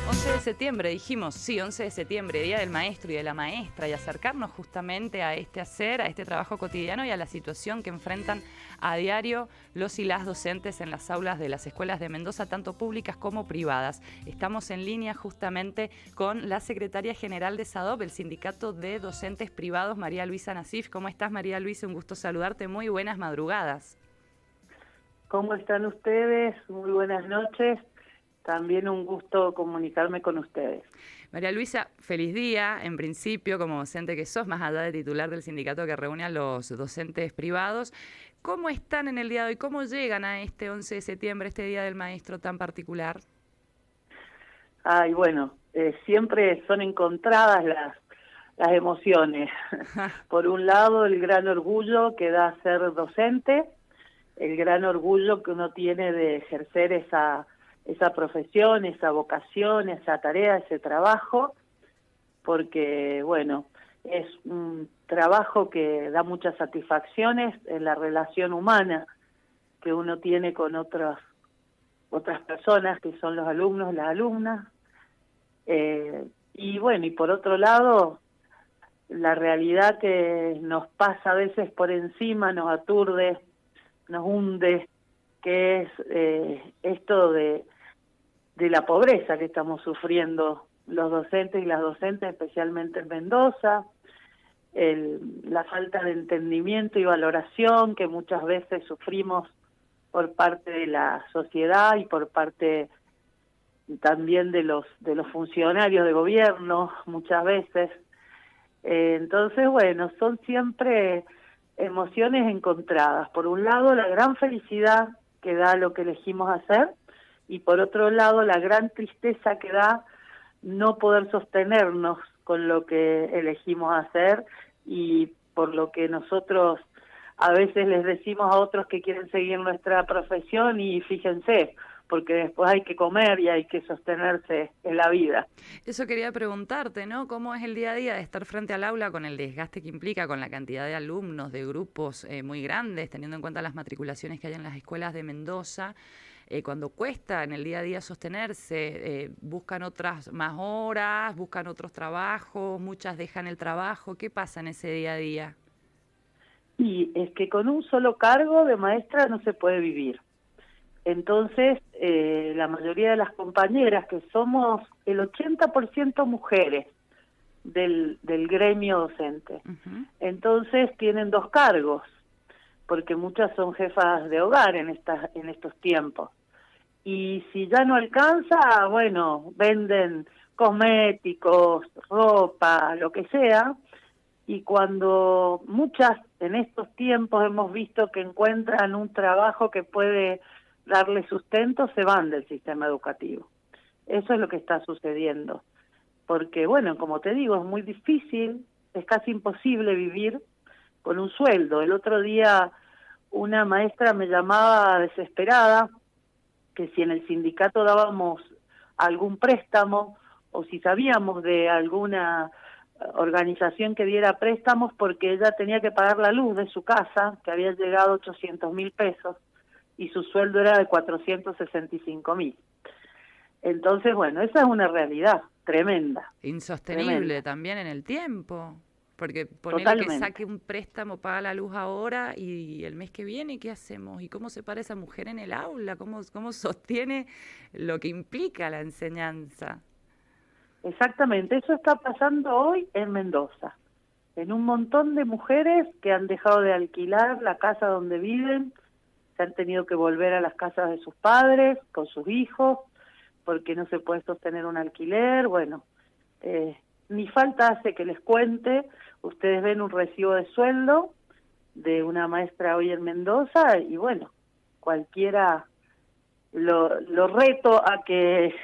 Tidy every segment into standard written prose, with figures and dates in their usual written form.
11 de septiembre, dijimos, sí, 11 de septiembre, Día del Maestro y de la Maestra, y acercarnos justamente a este hacer, a este trabajo cotidiano y a la situación que enfrentan a diario los y las docentes en las aulas de las escuelas de Mendoza, tanto públicas como privadas. Estamos en línea justamente con la secretaria general de SADOP, el Sindicato de Docentes Privados, María Luisa Nasif. ¿Cómo estás, María Luisa? Un gusto saludarte. Muy buenas madrugadas. ¿Cómo están ustedes? Muy buenas noches. También un gusto comunicarme con ustedes. María Luisa, feliz día, en principio, como docente que sos, más allá de titular del sindicato que reúne a los docentes privados. ¿Cómo están en el día de hoy? ¿Cómo llegan a este 11 de septiembre, este Día del Maestro tan particular? Ay, bueno, siempre son encontradas las emociones. Por un lado, el gran orgullo que da ser docente, el gran orgullo que uno tiene de ejercer esa profesión, esa vocación, esa tarea, ese trabajo, porque, bueno, es un trabajo que da muchas satisfacciones en la relación humana que uno tiene con otras personas que son los alumnos, las alumnas. Y bueno, y por otro lado, la realidad que nos pasa a veces por encima, nos aturde, nos hunde, que es esto de la pobreza que estamos sufriendo los docentes y las docentes, especialmente en Mendoza, la falta de entendimiento y valoración que muchas veces sufrimos por parte de la sociedad y por parte también de los funcionarios de gobierno, muchas veces. Entonces, bueno, son siempre emociones encontradas. Por un lado, la gran felicidad que da lo que elegimos hacer, y por otro lado, la gran tristeza que da no poder sostenernos con lo que elegimos hacer y por lo que nosotros a veces les decimos a otros que quieren seguir nuestra profesión, y fíjense, porque después hay que comer y hay que sostenerse en la vida. Eso quería preguntarte, ¿no? ¿Cómo es el día a día de estar frente al aula con el desgaste que implica, con la cantidad de alumnos, de grupos muy grandes, teniendo en cuenta las matriculaciones que hay en las escuelas de Mendoza? Cuando cuesta en el día a día sostenerse, buscan otras más horas, buscan otros trabajos, muchas dejan el trabajo. ¿Qué pasa en ese día a día? Y es que con un solo cargo de maestra no se puede vivir. Entonces, la mayoría de las compañeras, que somos el 80% mujeres del gremio docente, entonces tienen dos cargos, porque muchas son jefas de hogar en estos tiempos. Y si ya no alcanza, bueno, venden cosméticos, ropa, lo que sea, y cuando muchas en estos tiempos hemos visto que encuentran un trabajo que puede darle sustento, se van del sistema educativo. Eso es lo que está sucediendo. Porque, bueno, como te digo, es muy difícil, es casi imposible vivir con un sueldo. El otro día una maestra me llamaba desesperada, que si en el sindicato dábamos algún préstamo o si sabíamos de alguna organización que diera préstamos, porque ella tenía que pagar la luz de su casa, que había llegado a 800.000 pesos, y su sueldo era de 465.000. Entonces, bueno, esa es una realidad tremenda. Insostenible Tremenda. también en el tiempo, porque ponele que Totalmente. saque un préstamo, paga la luz ahora y el mes que viene, ¿qué hacemos? ¿Y cómo se para esa mujer en el aula? ¿Cómo sostiene lo que implica la enseñanza? Exactamente, eso está pasando hoy en Mendoza, en un montón de mujeres que han dejado de alquilar la casa donde viven, se han tenido que volver a las casas de sus padres, con sus hijos, porque no se puede sostener un alquiler. Bueno, ni falta hace que les cuente. Ustedes ven un recibo de sueldo de una maestra hoy en Mendoza y bueno, cualquiera lo reto a que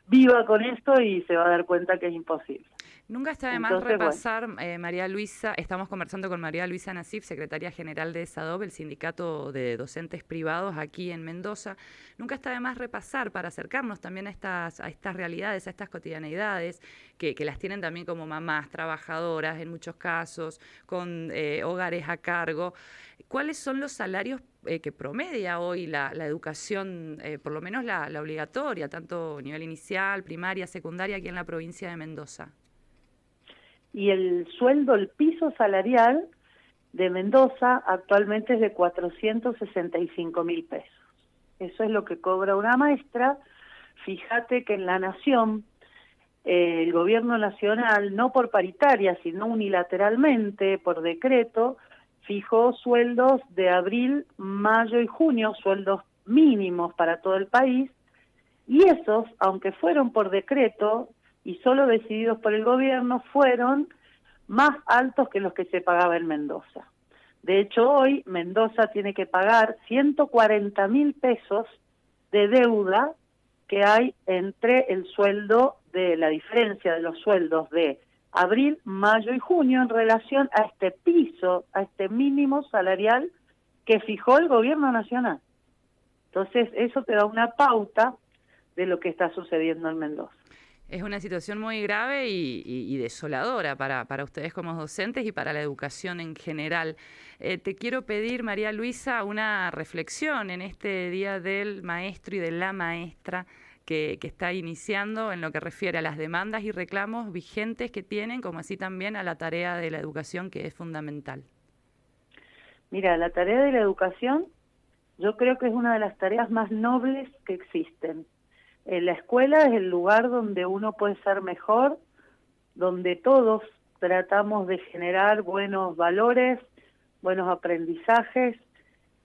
viva con esto y se va a dar cuenta que es imposible. Nunca está de más Entonces, bueno. repasar, María Luisa, estamos conversando con María Luisa Nasif, secretaria general de SADOP, el sindicato de docentes privados aquí en Mendoza. Nunca está de más repasar para acercarnos también a estas realidades, a estas cotidianeidades, que las tienen también como mamás, trabajadoras en muchos casos, con hogares a cargo. ¿Cuáles son los salarios que promedia hoy la educación, por lo menos la obligatoria, tanto a nivel inicial, primaria, secundaria, aquí en la provincia de Mendoza? Y el sueldo, el piso salarial de Mendoza actualmente es de 465.000 pesos. Eso es lo que cobra una maestra. Fíjate que en la Nación, el gobierno nacional, no por paritaria, sino unilateralmente, por decreto, fijó sueldos de abril, mayo y junio, sueldos mínimos para todo el país, y esos, aunque fueron por decreto y solo decididos por el gobierno, fueron más altos que los que se pagaba en Mendoza. De hecho, hoy Mendoza tiene que pagar 140.000 pesos de deuda que hay entre el sueldo de la diferencia de los sueldos de abril, mayo y junio en relación a este piso, a este mínimo salarial que fijó el gobierno nacional. Entonces, eso te da una pauta de lo que está sucediendo en Mendoza. Es una situación muy grave y desoladora para ustedes como docentes y para la educación en general. Te quiero pedir, María Luisa, una reflexión en este Día del Maestro y de la Maestra que está iniciando en lo que refiere a las demandas y reclamos vigentes que tienen, como así también a la tarea de la educación, que es fundamental. Mira, la tarea de la educación yo creo que es una de las tareas más nobles que existen. La escuela es el lugar donde uno puede ser mejor, donde todos tratamos de generar buenos valores, buenos aprendizajes,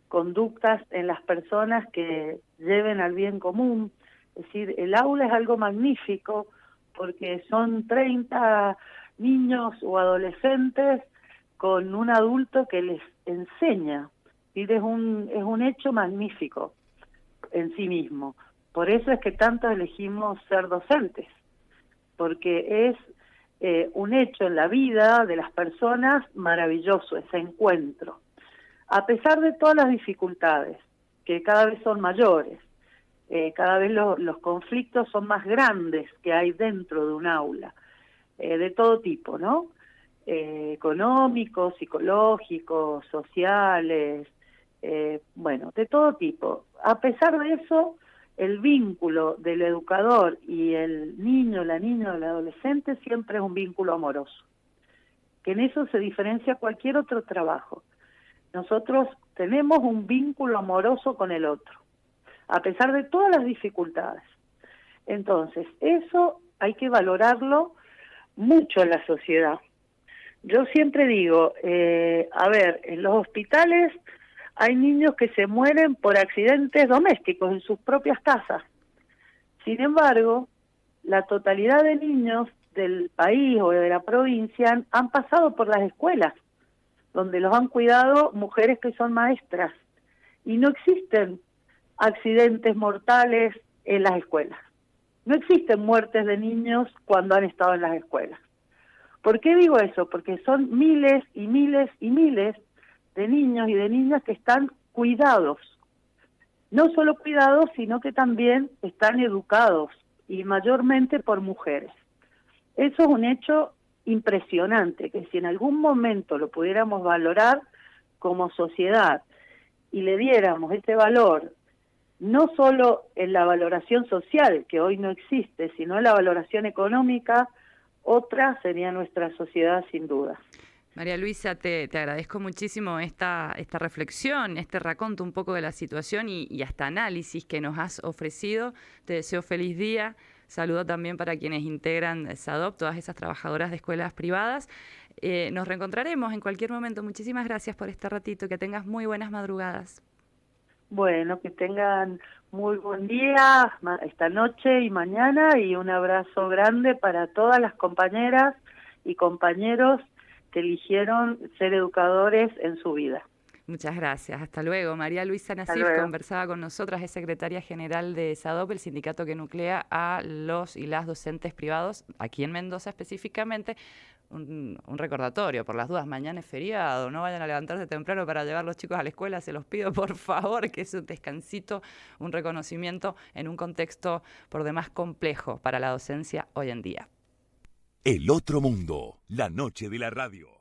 conductas en las personas que lleven al bien común. Es decir, el aula es algo magnífico porque son 30 niños o adolescentes con un adulto que les enseña. Y es un hecho magnífico en sí mismo. Por eso es que tanto elegimos ser docentes, porque es un hecho en la vida de las personas maravilloso, ese encuentro. A pesar de todas las dificultades, que cada vez son mayores, cada vez los conflictos son más grandes que hay dentro de un aula, de todo tipo, ¿no? Económicos, psicológicos, sociales, bueno, de todo tipo. A pesar de eso, el vínculo del educador y el niño, la niña o el adolescente siempre es un vínculo amoroso, que en eso se diferencia cualquier otro trabajo. Nosotros tenemos un vínculo amoroso con el otro, a pesar de todas las dificultades. Entonces, eso hay que valorarlo mucho en la sociedad. Yo siempre digo, a ver, en los hospitales hay niños que se mueren por accidentes domésticos en sus propias casas. Sin embargo, la totalidad de niños del país o de la provincia han pasado por las escuelas, donde los han cuidado mujeres que son maestras. Y no existen accidentes mortales en las escuelas. No existen muertes de niños cuando han estado en las escuelas. ¿Por qué digo eso? Porque son miles y miles y miles de niños y de niñas que están cuidados. No solo cuidados, sino que también están educados, y mayormente por mujeres. Eso es un hecho impresionante, que si en algún momento lo pudiéramos valorar como sociedad y le diéramos ese valor, no solo en la valoración social, que hoy no existe, sino en la valoración económica, otra sería nuestra sociedad sin duda. María Luisa, te agradezco muchísimo esta reflexión, este raconto un poco de la situación y hasta análisis que nos has ofrecido. Te deseo feliz día. Saludo también para quienes integran SADOP, todas esas trabajadoras de escuelas privadas. Nos reencontraremos en cualquier momento. Muchísimas gracias por este ratito. Que tengas muy buenas madrugadas. Bueno, que tengan muy buen día esta noche y mañana, y un abrazo grande para todas las compañeras y compañeros que eligieron ser educadores en su vida. Muchas gracias. Hasta luego. María Luisa Nasif conversaba con nosotras, es secretaria general de SADOP, el sindicato que nuclea a los y las docentes privados, aquí en Mendoza específicamente. Un recordatorio, por las dudas, mañana es feriado, no vayan a levantarse temprano para llevar a los chicos a la escuela, se los pido por favor, que es un descansito, un reconocimiento en un contexto por demás complejo para la docencia hoy en día. El otro mundo, la noche de la radio.